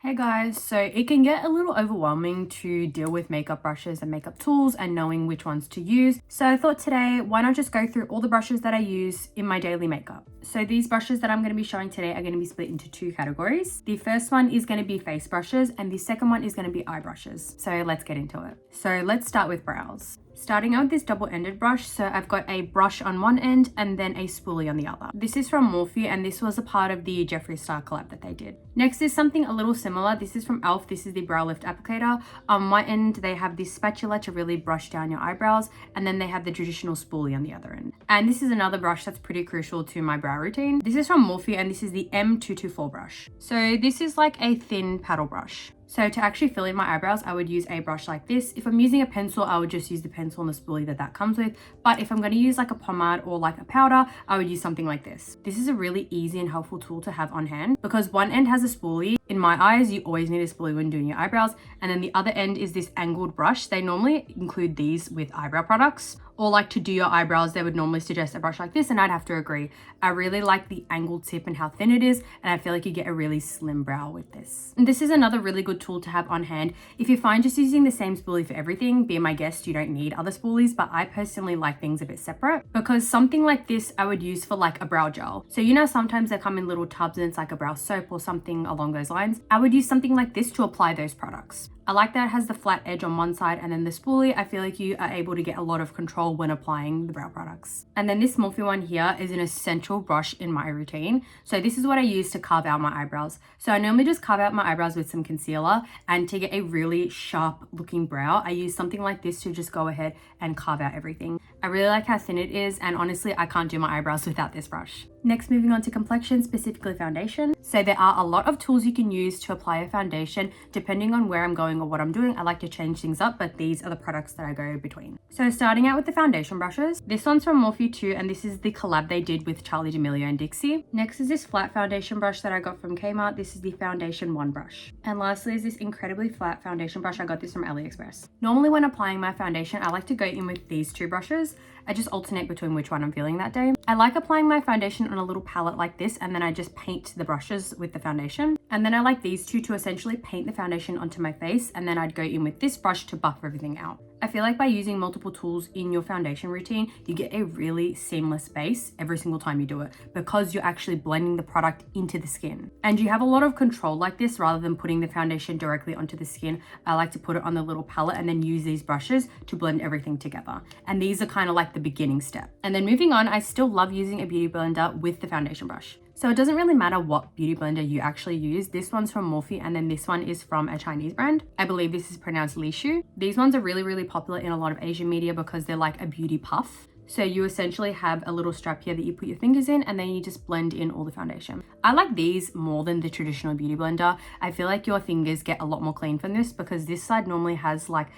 Hey guys, so it can get a little overwhelming to deal with makeup brushes and makeup tools and knowing which ones to use. So I thought today, why not just go through all the brushes that I use in my daily makeup. So these brushes that I'm going to be showing today are going to be split into two categories. The first one is going to be face brushes and the second one is going to be eye brushes. So let's get into it. So let's start with brows. Starting out with this double-ended brush, so I've got a brush on one end and then a spoolie on the other. This is from Morphe and this was a part of the Jeffree Star collab that they did. Next is something a little similar. This is from e.l.f. This is the Brow Lift Applicator. On one end, they have this spatula to really brush down your eyebrows, and then they have the traditional spoolie on the other end. And this is another brush that's pretty crucial to my brow routine. This is from Morphe and this is the M224 brush. So this is like a thin paddle brush. So to actually fill in my eyebrows, I would use a brush like this. If I'm using a pencil, I would just use the pencil and the spoolie that comes with. But if I'm going to use like a pomade or like a powder, I would use something like this. This is a really easy and helpful tool to have on hand because one end has a spoolie. In my eyes, you always need a spoolie when doing your eyebrows. And then the other end is this angled brush. They normally include these with eyebrow products. Or like to do your eyebrows, they would normally suggest a brush like this, and I'd have to agree. I really like the angled tip and how thin it is, and I feel like you get a really slim brow with this. And this is another really good tool to have on hand. If you find just using the same spoolie for everything, be my guest, you don't need other spoolies, but I personally like things a bit separate because something like this I would use for like a brow gel. So you know sometimes they come in little tubs and it's like a brow soap or something along those lines. I would use something like this to apply those products. I like that it has the flat edge on one side and then the spoolie, I feel like you are able to get a lot of control when applying the brow products. And then this Morphe one here is an essential brush in my routine. So this is what I use to carve out my eyebrows. So I normally just carve out my eyebrows with some concealer, and to get a really sharp looking brow, I use something like this to just go ahead and carve out everything. I really like how thin it is, and honestly, I can't do my eyebrows without this brush. Next, moving on to complexion, specifically foundation. So there are a lot of tools you can use to apply a foundation depending on where I'm going or what I'm doing. I like to change things up, but these are the products that I go between. So starting out with the foundation brushes, this one's from Morphe too, and this is the collab they did with Charli D'Amelio and Dixie. Next is this flat foundation brush that I got from Kmart. This is the Foundation 1 brush. And lastly is this incredibly flat foundation brush. I got this from AliExpress. Normally when applying my foundation, I like to go in with these two brushes. I just alternate between which one I'm feeling that day. I like applying my foundation on a little palette like this, and then I just paint the brushes with the foundation. And then I like these two to essentially paint the foundation onto my face, and then I'd go in with this brush to buff everything out. I feel like by using multiple tools in your foundation routine, you get a really seamless base every single time you do it because you're actually blending the product into the skin. And you have a lot of control like this rather than putting the foundation directly onto the skin. I like to put it on the little palette and then use these brushes to blend everything together. And these are kind of like the beginning step. And then moving on, I still love using a beauty blender with the foundation brush. So it doesn't really matter what beauty blender you actually use. This one's from Morphe and then this one is from a Chinese brand. I believe this is pronounced Li Shu. These ones are really popular in a lot of Asian media because they're like a beauty puff. So you essentially have a little strap here that you put your fingers in and then you just blend in all the foundation. I like these more than the traditional beauty blender. I feel like your fingers get a lot more clean from this because this side normally has like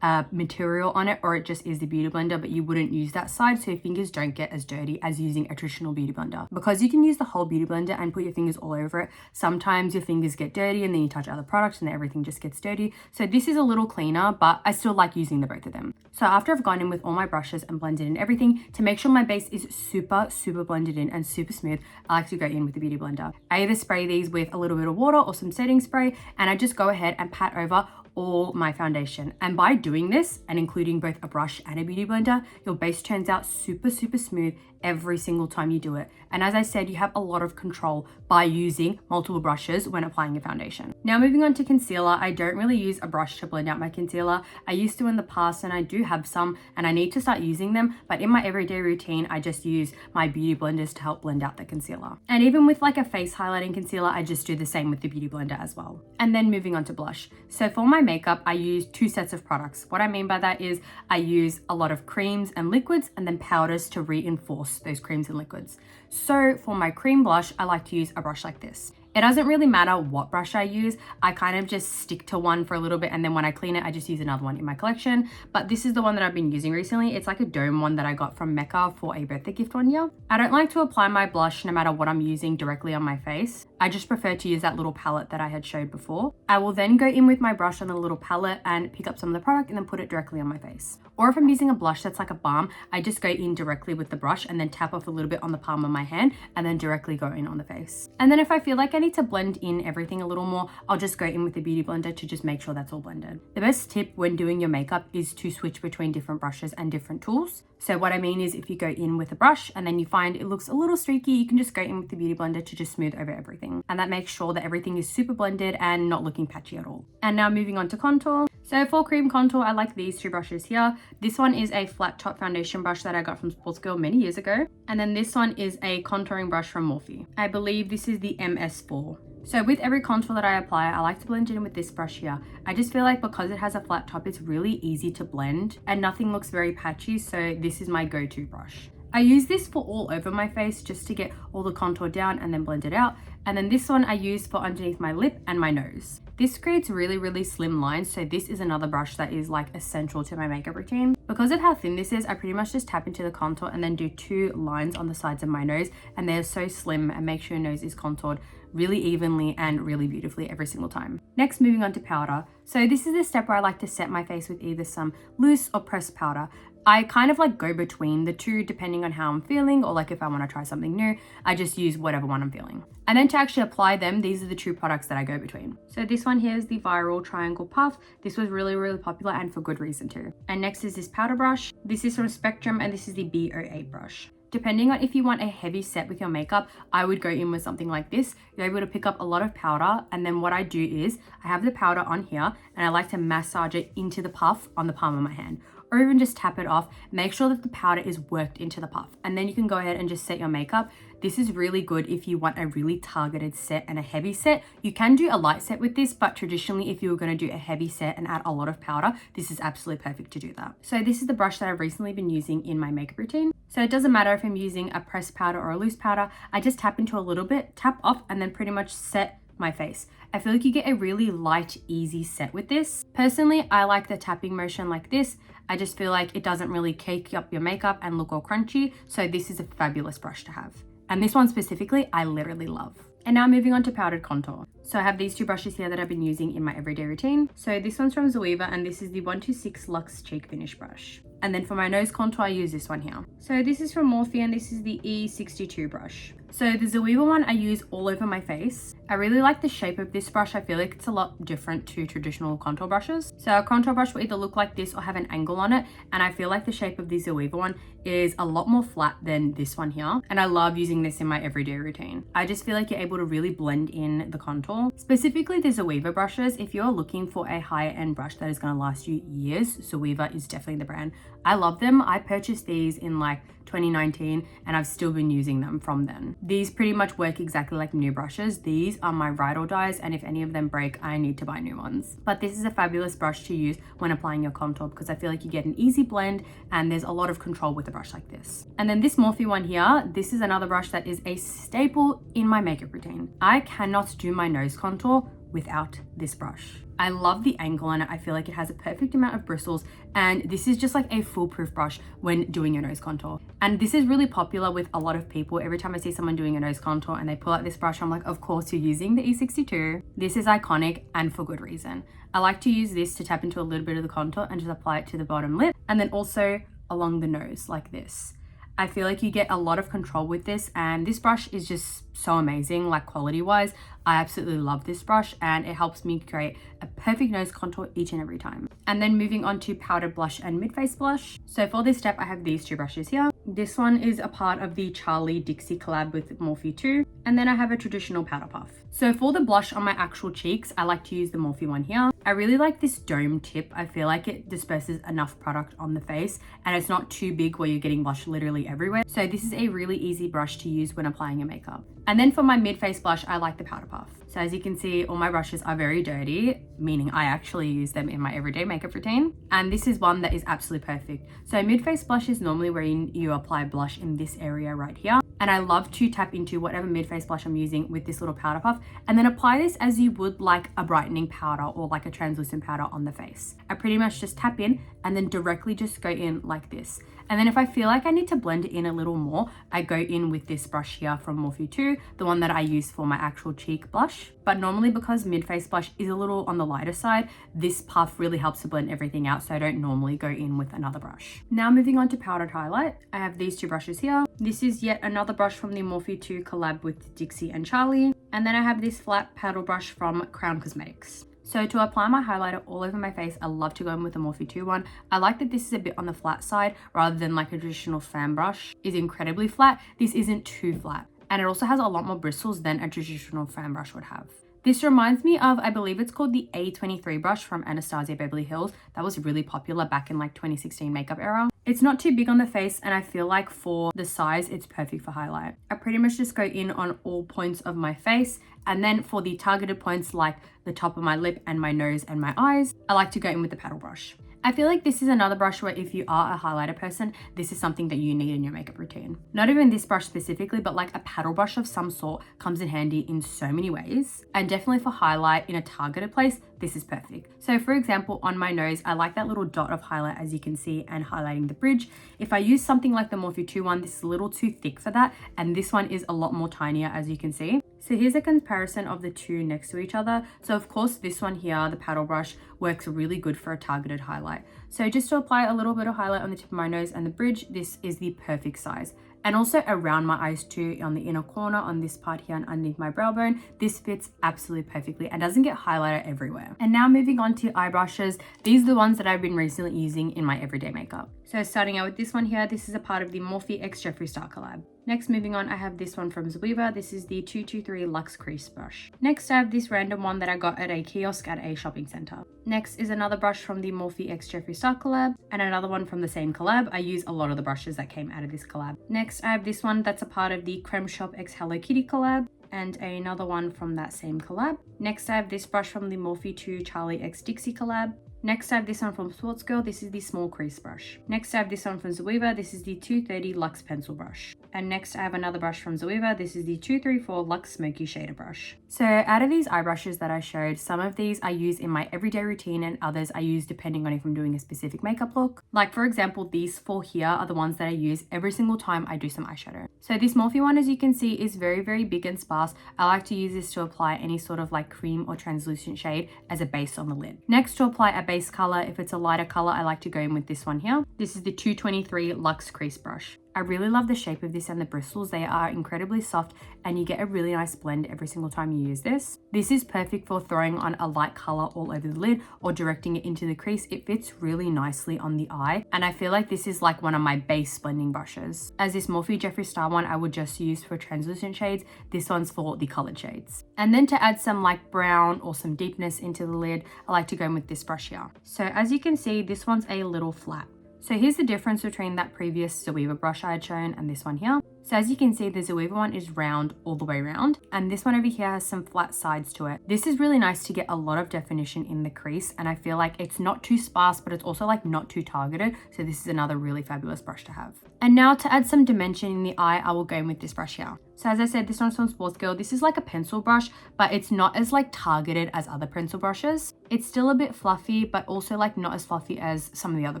material on it, or it just is the beauty blender, but you wouldn't use that side so your fingers don't get as dirty as using a traditional beauty blender. Because you can use the whole beauty blender and put your fingers all over it, sometimes your fingers get dirty and then you touch other products and then everything just gets dirty. So this is a little cleaner, but I still like using the both of them. So after I've gone in with all my brushes and blended in everything, to make sure my base is super blended in and super smooth, I like to go in with the beauty blender. I either spray these with a little bit of water or some setting spray, and I just go ahead and pat over all my foundation. And by doing this and including both a brush and a beauty blender, your base turns out super smooth every single time you do it. And as I said, you have a lot of control by using multiple brushes when applying your foundation. Now moving on to concealer, I don't really use a brush to blend out my concealer. I used to in the past and I do have some and I need to start using them, but in my everyday routine, I just use my beauty blenders to help blend out the concealer. And even with like a face highlighting concealer, I just do the same with the beauty blender as well. And then moving on to blush. So for my makeup, I use two sets of products. What I mean by that is I use a lot of creams and liquids and then powders to reinforce those creams and liquids. So for my cream blush, I like to use a brush like this. It doesn't really matter what brush I use. I kind of just stick to one for a little bit and then when I clean it, I just use another one in my collection. But this is the one that I've been using recently. It's like a dome one that I got from Mecca for a birthday gift one year. I don't like to apply my blush no matter what I'm using directly on my face. I just prefer to use that little palette that I had showed before. I will then go in with my brush on the little palette and pick up some of the product and then put it directly on my face. Or if I'm using a blush that's like a balm, I just go in directly with the brush and then tap off a little bit on the palm of my hand and then directly go in on the face. And then if I feel like I need need to blend in everything a little more, I'll just go in with the beauty blender to just make sure that's all blended. The best tip when doing your makeup is to switch between different brushes and different tools. So what I mean is if you go in with a brush and then you find it looks a little streaky, you can just go in with the beauty blender to just smooth over everything. And that makes sure that everything is super blended and not looking patchy at all. And now moving on to contour. So for cream contour, I like these two brushes here. This one is a flat top foundation brush that I got from Sports Girl many years ago. And then this one is a contouring brush from Morphe. I believe this is the MS4. So with every contour that I apply, I like to blend it in with this brush here. I just feel like because it has a flat top, it's really easy to blend and nothing looks very patchy. So this is my go-to brush. I use this for all over my face just to get all the contour down and then blend it out. And then this one I use for underneath my lip and my nose. This creates really slim lines, so this is another brush that is like essential to my makeup routine. Because of how thin this is, I pretty much just tap into the contour and then do 2 lines on the sides of my nose, and they're so slim and make sure your nose is contoured really evenly and really beautifully every single time. Next, moving on to powder. So this is the step where I like to set my face with either some loose or pressed powder. I kind of like go between the two depending on how I'm feeling, or like if I want to try something new, I just use whatever one I'm feeling. And then to actually apply them, these are the 2 products that I go between. So this one here is the Viral Triangle Puff. This was really popular and for good reason too. And next is this powder brush. This is from Spectrum and this is the B08 brush. Depending on if you want a heavy set with your makeup, I would go in with something like this. You're able to pick up a lot of powder, and then what I do is I have the powder on here and I like to massage it into the puff on the palm of my hand, or even just tap it off. Make sure that the powder is worked into the puff, and then you can go ahead and just set your makeup. This is really good if you want a really targeted set and a heavy set. You can do a light set with this, but traditionally if you were going to do a heavy set and add a lot of powder, this is absolutely perfect to do that. So this is the brush that I've recently been using in my makeup routine. So it doesn't matter if I'm using a pressed powder or a loose powder, I just tap into a little bit, tap off, and then pretty much set my face. I feel like you get a really light, easy set with this. Personally, I like the tapping motion like this. I just feel like it doesn't really cake up your makeup and look all crunchy. So this is a fabulous brush to have. And this one specifically, I literally love. And now moving on to powdered contour. So I have these 2 brushes here that I've been using in my everyday routine. So this one's from Zoeva and this is the 126 Luxe Cheek Finish brush. And then for my nose contour, I use this one here. So this is from Morphe and this is the E62 brush. So the Zoeva one I use all over my face. I really like the shape of this brush. I feel like it's a lot different to traditional contour brushes. So a contour brush will either look like this or have an angle on it. And I feel like the shape of the Zoeva one is a lot more flat than this one here. And I love using this in my everyday routine. I just feel like you're able to really blend in the contour. Specifically the Zoeva brushes, if you're looking for a higher end brush that is going to last you years, Zoeva is definitely the brand. I love them. I purchased these in like 2019 and I've still been using them from then. These pretty much work exactly like new brushes. These are my ride or dies, and if any of them break, I need to buy new ones. But this is a fabulous brush to use when applying your contour because I feel like you get an easy blend and there's a lot of control with a brush like this. And then this Morphe one here, this is another brush that is a staple in my makeup routine. I cannot do my nose contour without this brush. I love the angle on it. I feel like it has a perfect amount of bristles, and this is just like a foolproof brush when doing your nose contour. And this is really popular with a lot of people. Every time I see someone doing a nose contour and they pull out this brush, I'm like, of course you're using the E62. This is iconic and for good reason. I like to use this to tap into a little bit of the contour and just apply it to the bottom lip and then also along the nose like this. I feel like you get a lot of control with this, and this brush is just so amazing, like quality wise. I absolutely love this brush and it helps me create a perfect nose contour each and every time. And then moving on to powdered blush and mid-face blush. So for this step, I have these 2 brushes here. This one is a part of the Charlie Dixie collab with Morphe 2. And then I have a traditional powder puff. So for the blush on my actual cheeks, I like to use the Morphe one here. I really like this dome tip. I feel like it disperses enough product on the face and it's not too big where you're getting blush literally everywhere. So this is a really easy brush to use when applying your makeup. And then for my mid-face blush, I like the powder puff. So as you can see, all my brushes are very dirty, meaning I actually use them in my everyday makeup routine. And this is one that is absolutely perfect. So mid-face blush is normally where you apply blush in this area right here. And I love to tap into whatever mid-face blush I'm using with this little powder puff and then apply this as you would like a brightening powder or like a translucent powder on the face. I pretty much just tap in and then directly just go in like this. And then if I feel like I need to blend it in a little more, I go in with this brush here from Morphe 2, the one that I use for my actual cheek blush. But normally because mid-face blush is a little on the lighter side, this puff really helps to blend everything out, so I don't normally go in with another brush. Now moving on to powdered highlight, I have these 2 brushes here. This is yet another brush from the Morphe 2 collab with Dixie and Charlie. And then I have this flat paddle brush from Crown Cosmetics. So to apply my highlighter all over my face, I love to go in with the Morphe 2 one. I like that this is a bit on the flat side rather than like a traditional fan brush is incredibly flat. This isn't too flat. And it also has a lot more bristles than a traditional fan brush would have. This reminds me of, I believe it's called the A23 brush from Anastasia Beverly Hills. That was really popular back in like 2016 makeup era. It's not too big on the face, and I feel like for the size, it's perfect for highlight. I pretty much just go in on all points of my face, and then for the targeted points like the top of my lip and my nose and my eyes, I like to go in with the paddle brush. I feel like this is another brush where if you are a highlighter person, this is something that you need in your makeup routine. Not even this brush specifically, but like a paddle brush of some sort comes in handy in so many ways. And definitely for highlight in a targeted place, this is perfect. So for example, on my nose, I like that little dot of highlight as you can see and highlighting the bridge. If I use something like the Morphe 2 one, this is a little too thick for that. And this one is a lot more tinier as you can see. So here's a comparison of the two next to each other. So of course, this one here, the paddle brush, works really good for a targeted highlight. So just to apply a little bit of highlight on the tip of my nose and the bridge, this is the perfect size. And also around my eyes too, on the inner corner, on this part here and underneath my brow bone, this fits absolutely perfectly and doesn't get highlighter everywhere. And now moving on to eye brushes, these are the ones that I've been recently using in my everyday makeup. So starting out with this one here, this is a part of the Morphe x Jeffree Star collab. Next, moving on, I have this one from Zoeva. This is the 223 Luxe Crease brush. Next, I have this random one that I got at a kiosk at a shopping center. Next is another brush from the Morphe x Jeffree Star collab and another one from the same collab. I use a lot of the brushes that came out of this collab. Next, I have this one that's a part of the Creme Shop x Hello Kitty collab and another one from that same collab. Next, I have this brush from the Morphe 2 Charlie x Dixie collab. Next, I have this one from Sports Girl. This is the small crease brush. Next, I have this one from Zoeva. This is the 230 Luxe Pencil brush. And next, I have another brush from Zoeva. This is the 234 Luxe Smoky Shader brush. So out of these eye brushes that I showed, some of these I use in my everyday routine and others I use depending on if I'm doing a specific makeup look. Like for example, these four here are the ones that I use every single time I do some eyeshadow. So this Morphe one, as you can see, is very, very big and sparse. I like to use this to apply any sort of like cream or translucent shade as a base on the lid. Next, to apply a base color, if it's a lighter color, I like to go in with this one here. This is the 223 Luxe Crease brush. I really love the shape of this and the bristles. They are incredibly soft and you get a really nice blend every single time you use this. This is perfect for throwing on a light color all over the lid or directing it into the crease. It fits really nicely on the eye and I feel like this is like one of my base blending brushes. As this Morphe Jeffree Star one I would just use for translucent shades, this one's for the colored shades. And then to add some like brown or some deepness into the lid, I like to go in with this brush here. So as you can see, this one's a little flat. So here's the difference between that previous Zoeva brush I had shown and this one here. So as you can see, the Zoeva one is round all the way around and this one over here has some flat sides to it. This is really nice to get a lot of definition in the crease and I feel like it's not too sparse but it's also like not too targeted. So this is another really fabulous brush to have. And now to add some dimension in the eye, I will go in with this brush here. So as I said, this one's from Sports Girl. This is like a pencil brush, but it's not as like targeted as other pencil brushes. It's still a bit fluffy, but also like not as fluffy as some of the other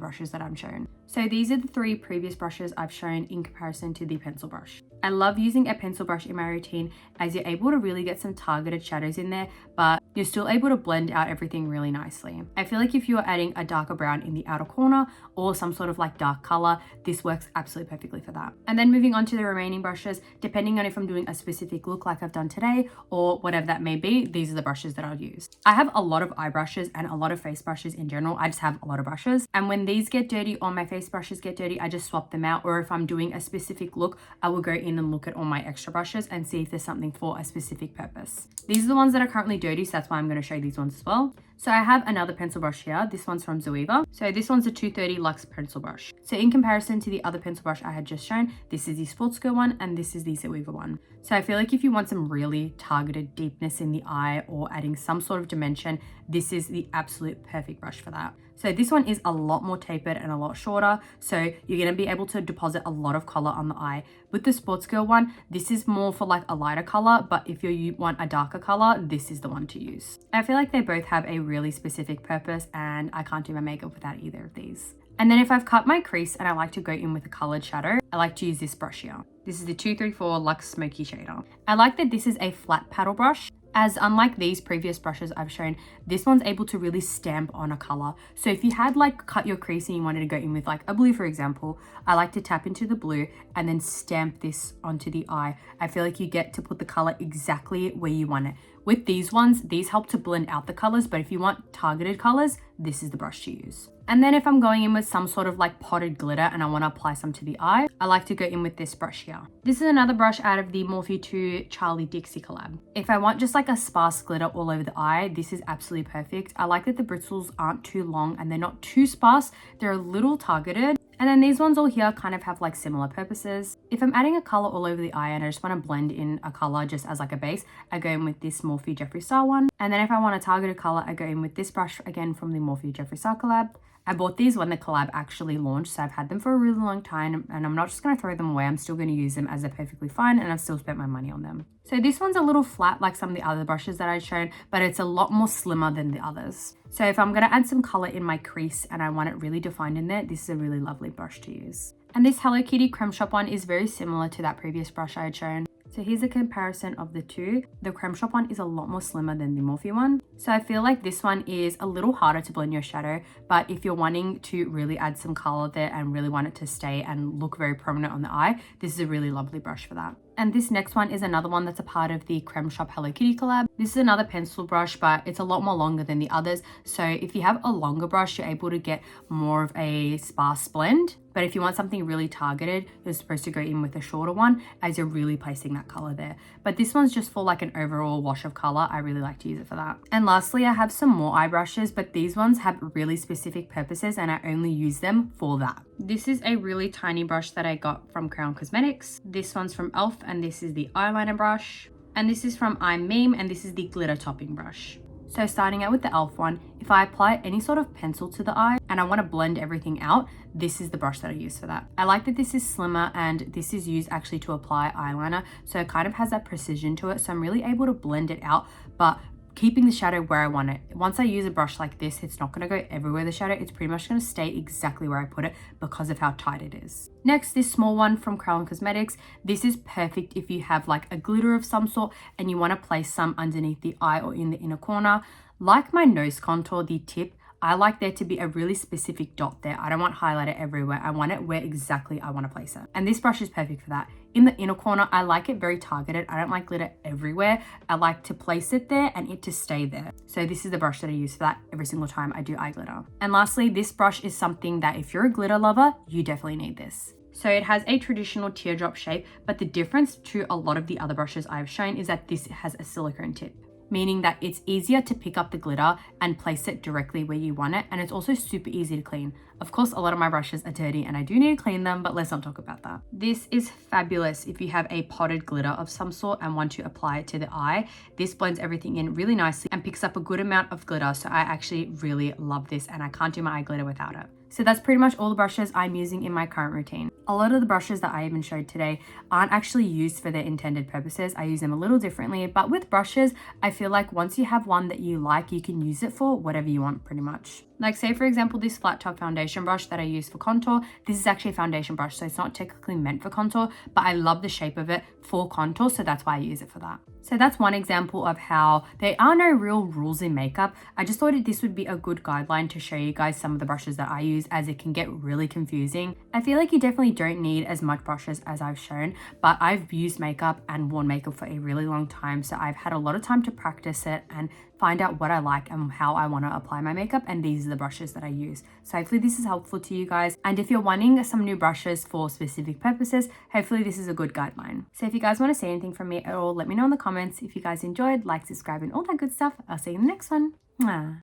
brushes that I've shown. So these are the three previous brushes I've shown in comparison to the pencil brush. I love using a pencil brush in my routine as you're able to really get some targeted shadows in there, but you're still able to blend out everything really nicely. I feel like if you are adding a darker brown in the outer corner or some sort of like dark color, this works absolutely perfectly for that. And then moving on to the remaining brushes, depending on if I'm doing a specific look like I've done today or whatever that may be, these are the brushes that I'll use. I have a lot of eye brushes and a lot of face brushes in general. I just have a lot of brushes. And when these get dirty or my face brushes get dirty, I just swap them out. Or if I'm doing a specific look, I will go in and look at all my extra brushes and see if there's something for a specific purpose. These are the ones that are currently dirty, so that's why I'm going to show these ones as well. So I have another pencil brush here. This one's from Zoeva. So this one's a 230 Luxe pencil brush. So in comparison to the other pencil brush I had just shown, this is the Sports Girl one and this is the Zoeva one. So I feel like if you want some really targeted deepness in the eye or adding some sort of dimension, this is the absolute perfect brush for that. So this one is a lot more tapered and a lot shorter. So you're going to be able to deposit a lot of color on the eye. With the Sports Girl one, this is more for like a lighter color, but if you want a darker color, this is the one to use. I feel like they both have a really specific purpose and I can't do my makeup without either of these. And then if I've cut my crease and I like to go in with a colored shadow, I like to use this brush here. This is the 234 Luxe Smoky Shader. I like that this is a flat paddle brush. As unlike these previous brushes I've shown, this one's able to really stamp on a color. So if you had like cut your crease and you wanted to go in with like a blue, for example, I like to tap into the blue and then stamp this onto the eye. I feel like you get to put the color exactly where you want it. With these ones, these help to blend out the colors, but if you want targeted colors, this is the brush to use. And then if I'm going in with some sort of like potted glitter and I want to apply some to the eye, I like to go in with this brush here. This is another brush out of the Morphe 2 Charlie Dixie collab. If I want just like a sparse glitter all over the eye, this is absolutely perfect. I like that the bristles aren't too long and they're not too sparse. They're a little targeted. And then these ones all here kind of have like similar purposes. If I'm adding a color all over the eye and I just want to blend in a color just as like a base, I go in with this Morphe Jeffree Star one. And then if I want a targeted color, I go in with this brush again from the Morphe Jeffree Star collab. I bought these when the collab actually launched, so I've had them for a really long time and I'm not just going to throw them away. I'm still going to use them as they're perfectly fine and I've still spent my money on them. So this one's a little flat like some of the other brushes that I've shown, but it's a lot more slimmer than the others. So if I'm going to add some color in my crease and I want it really defined in there, this is a really lovely brush to use. And this Hello Kitty Creme Shop one is very similar to that previous brush I had shown. So here's a comparison of the two. The Creme Shop one is a lot more slimmer than the Morphe one. So I feel like this one is a little harder to blend your shadow, but if you're wanting to really add some color there and really want it to stay and look very prominent on the eye, this is a really lovely brush for that. And this next one is another one that's a part of the Creme Shop Hello Kitty collab. This is another pencil brush, but it's a lot more longer than the others. So if you have a longer brush, you're able to get more of a sparse blend. But if you want something really targeted, you're supposed to go in with a shorter one as you're really placing that color there. But this one's just for like an overall wash of color. I really like to use it for that. And lastly, I have some more eye brushes, but these ones have really specific purposes and I only use them for that. This is a really tiny brush that I got from Crown Cosmetics. This one's from e.l.f. and this is the eyeliner brush. And this is from I'm Meme and this is the glitter topping brush. So starting out with the e.l.f. one, if I apply any sort of pencil to the eye and I want to blend everything out, this is the brush that I use for that. I like that this is slimmer and this is used actually to apply eyeliner. So it kind of has that precision to it. So I'm really able to blend it out, but keeping the shadow where I want it. Once I use a brush like this, it's not going to go everywhere the shadow. It's pretty much going to stay exactly where I put it because of how tight it is. Next, this small one from Crown Cosmetics. This is perfect if you have like a glitter of some sort and you want to place some underneath the eye or in the inner corner. Like my nose contour, the tip, I like there to be a really specific dot there. I don't want highlighter everywhere. I want it where exactly I want to place it. And this brush is perfect for that. In the inner corner, I like it very targeted. I don't like glitter everywhere. I like to place it there and it to stay there. So this is the brush that I use for that every single time I do eye glitter. And lastly, this brush is something that if you're a glitter lover, you definitely need this. So it has a traditional teardrop shape, but the difference to a lot of the other brushes I've shown is that this has a silicone tip, meaning that it's easier to pick up the glitter and place it directly where you want it. And it's also super easy to clean. Of course, a lot of my brushes are dirty and I do need to clean them, but let's not talk about that. This is fabulous if you have a potted glitter of some sort and want to apply it to the eye. This blends everything in really nicely and picks up a good amount of glitter. So I actually really love this and I can't do my eye glitter without it. So that's pretty much all the brushes I'm using in my current routine. A lot of the brushes that I even showed today aren't actually used for their intended purposes. I use them a little differently, but with brushes, I feel like once you have one that you like, you can use it for whatever you want pretty much. Like say for example, this flat top foundation brush that I use for contour, this is actually a foundation brush, so it's not technically meant for contour, but I love the shape of it for contour, so that's why I use it for that. So that's one example of how there are no real rules in makeup. I just thought this would be a good guideline to show you guys some of the brushes that I use, as it can get really confusing. I feel like you definitely don't need as much brushes as I've shown, but I've used makeup and worn makeup for a really long time, so I've had a lot of time to practice it and find out what I like and how I want to apply my makeup, and these are the brushes that I use. So hopefully this is helpful to you guys, and if you're wanting some new brushes for specific purposes, hopefully this is a good guideline. So if you guys want to say anything from me at all, let me know in the comments. If you guys enjoyed, like, subscribe and all that good stuff. I'll see you in the next one. Mwah.